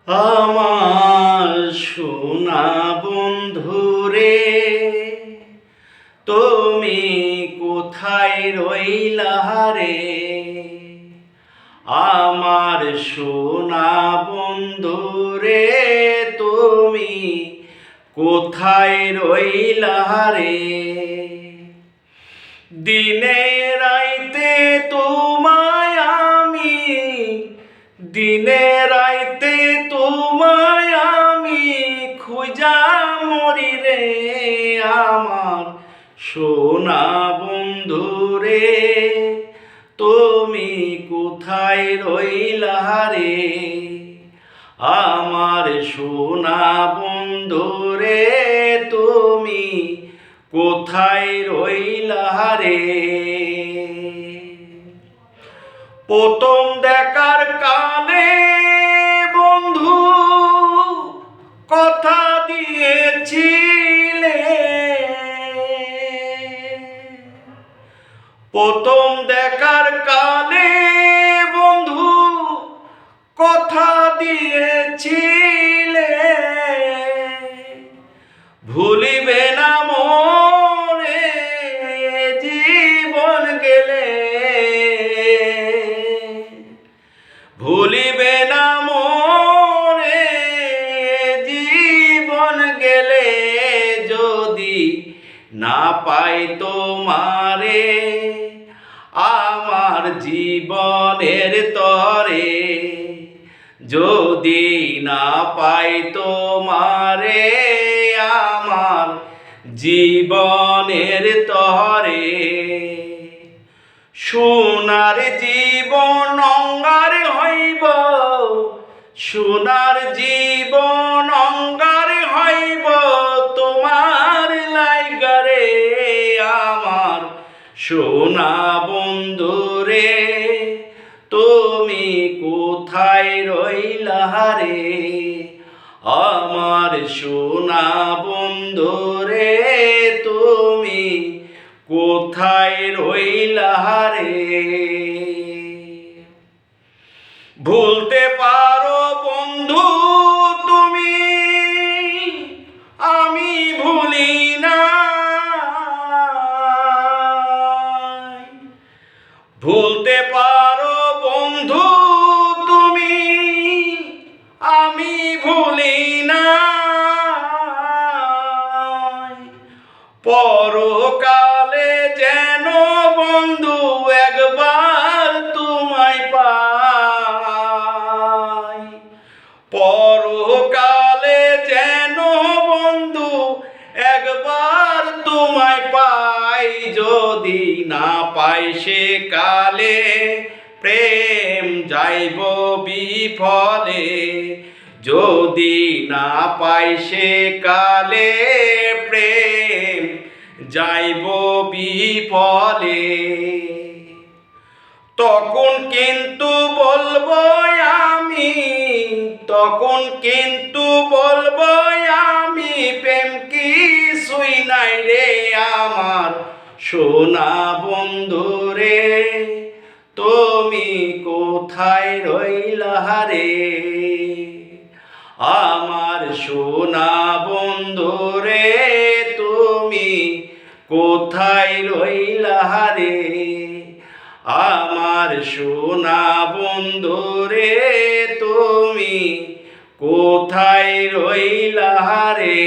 আমার সোনা বন্ধুরে, তুমি কোথায় রইলা রে? আমার সোনা বন্ধুরে, তুমি কোথায় রইলা রে? দিনে রাইতে তোমায় আমি, দিনে রাইতে তোমায় আমি খুঁজা মরি রে। আমার সোনা বন্ধুরে, তুমি কোথায় রইলা রে? আমার সোনা বন্ধুরে, তুমি কোথায় রইলা রে? প্রথম দেখার কালে বন্ধু কথা দিয়েছিলে, প্রথম দেখার কালে বন্ধু কথা দিয়েছিলে, ভুলিবে না মোরে জীবন গেলে, ভুলিবে না মোরে জীবন গেলে। যদি না পাই তোমারে আমার জীবনের তরে, যদি না পাই তোমারে আমার জীবনের তরে, সোনার জীবন অঙ্গার হইব, সোনার জীবন অঙ্গার হইব তোমার লাইগারে। আমার সোনা বন্ধুরে, তুমি কোথায় রইলা রে? আমার সোনা বন্ধুরে, তুমি কোথায় রইলা রে? ভুলতে পারো বন্ধু তুমি, আমি ভুলি না। ভুলতে পারো বন্ধু তুমি, আমি ভুলি না। পরকালে যেন বন্ধু একবার তোমায় পাই, পরকালে যেন বন্ধু একবার তোমায় পাই। যদি না পাই সে কালে প্রেম যাইব বিফলে, যদি না পাই সে কালে প্রেম যাইব বিফলে। তখন কিন্তু বলবো আমি, তখন কিন্তু বলবো আমি প্রেম কিছুই নাই রে। আমার সোনা বন্ধুরে, তুমি কোথায় রইলা রে? আমার সোনা বন্ধুরে, তুমি কোথায় রইলা রে? আমার সোনা বন্ধুরে, তুমি কোথায় রইলা রে?